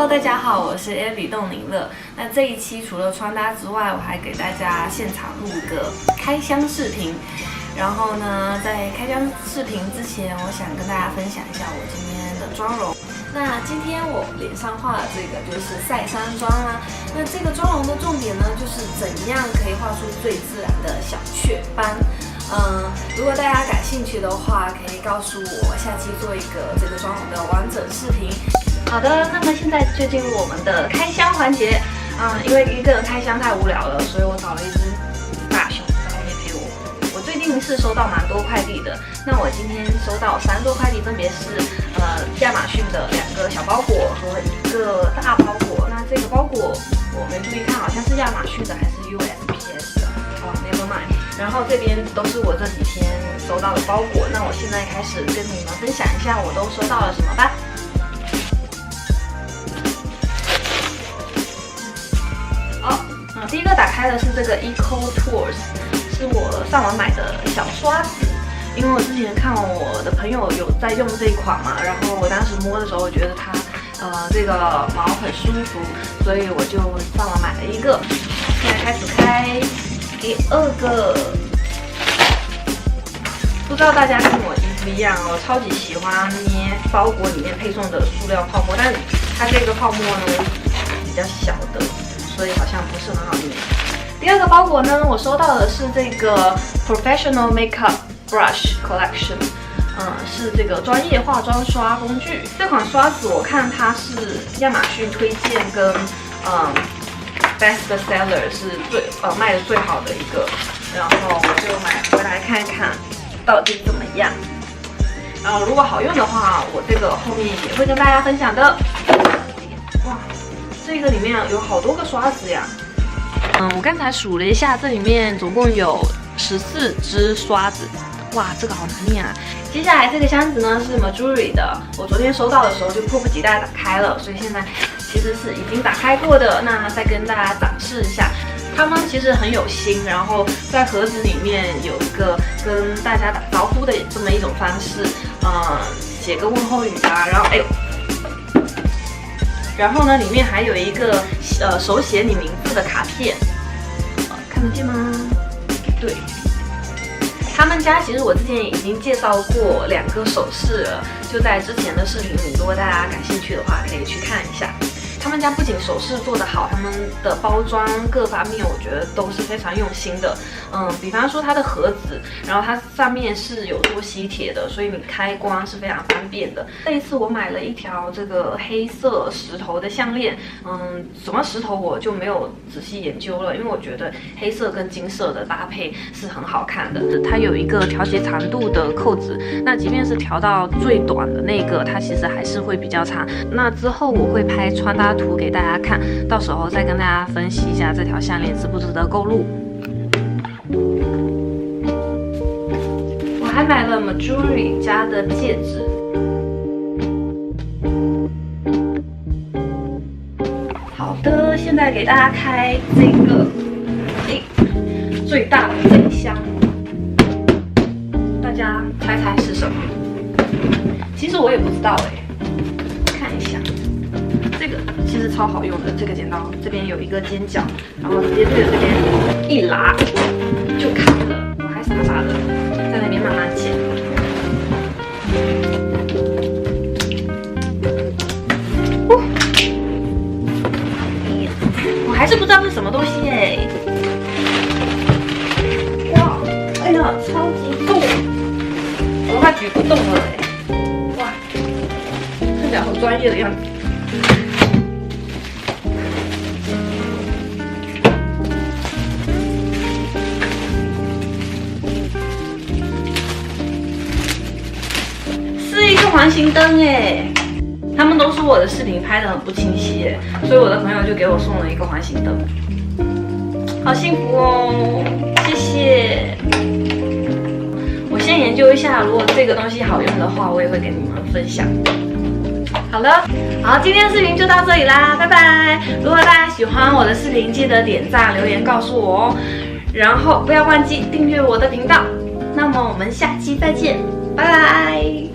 Hello， 大家好，我是 Abby 冻柠乐。那这一期除了穿搭之外，我还给大家现场录个开箱视频。然后呢，在开箱视频之前，我想跟大家分享一下我今天的妆容。那今天我脸上画的这个就是赛山妆啦。那这个妆容的重点呢，就是怎样可以画出最自然的小雀斑。如果大家感兴趣的话，可以告诉我，下期做一个这个妆容的完整视频。好的，那么现在就进入我们的开箱环节。因为一个人开箱太无聊了，所以我找了一只大熊在后面陪我。我最近是收到蛮多快递的，那我今天收到3多快递，分别是亚马逊的2个小包裹和1个大包裹。那这个包裹我没注意看，好像是亚马逊的还是 USPS 的，never mind。然后这边都是我这几天收到的包裹，那我现在开始跟你们分享一下我都收到了什么吧。第一个打开的是这个 Eco Tools， 是我上网买的小刷子。因为我之前看我的朋友有在用这一款嘛，然后我当时摸的时候，我觉得它这个毛很舒服，所以我就上网买了一个。现在开始开第2个。不知道大家跟我一不一样哦，超级喜欢捏包裹里面配送的塑料泡沫，但它这个泡沫呢比较小的。所以好像不是很好捏。第2个包裹呢，我收到的是这个 Professional Makeup Brush Collection， 是这个专业化妆刷工具。这款刷子我看它是亚马逊推荐跟Best Seller 是卖的最好的一个，然后我就买回来看看到底怎么样。然后如果好用的话，我这个后面也会跟大家分享的。哇！这个里面有好多个刷子呀，我刚才数了一下，这里面总共有14支刷子，哇，这个好难念啊。接下来这个箱子呢是 Majuri 的，我昨天收到的时候就迫不及待打开了，所以现在其实是已经打开过的。那再跟大家展示一下，他们其实很有心，然后在盒子里面有一个跟大家打招呼的这么一种方式，写个问候语啊，然后然后呢，里面还有一个手写你名字的卡片，看得见吗？对，他们家其实我之前已经介绍过2个首饰了，就在之前的视频里，如果大家感兴趣的话，可以去看一下。他们家不仅首饰做得好，他们的包装各方面我觉得都是非常用心的。比方说它的盒子，然后它上面是有做吸铁的，所以你开光是非常方便的。这一次我买了一条这个黑色石头的项链，什么石头我就没有仔细研究了，因为我觉得黑色跟金色的搭配是很好看的。它有一个调节长度的扣子，那即便是调到最短的那个，它其实还是会比较长。那之后我会拍穿搭图给大家看，到时候再跟大家分析一下这条项链值不值得购入。我还买了 Majuri 家的戒指，好的，现在给大家开这个最大的这一箱，大家猜猜是什么？其实我也不知道看一下。这个其实超好用的，这个剪刀这边有一个尖角，然后直接对着这边一拉就开了。我还傻傻的在那边慢慢剪。我还是不知道是什么东西哇，哎呀，超级重，我都快举不动了哇，看起来好专业的样子。环形灯他们都说我的视频拍得很不清晰所以我的朋友就给我送了一个环形灯，好幸福哦，谢谢。我先研究一下，如果这个东西好用的话，我也会给你们分享。好了，好，今天的视频就到这里啦，拜拜。如果大家喜欢我的视频，记得点赞留言告诉我哦，然后不要忘记订阅我的频道。那么我们下期再见，拜拜。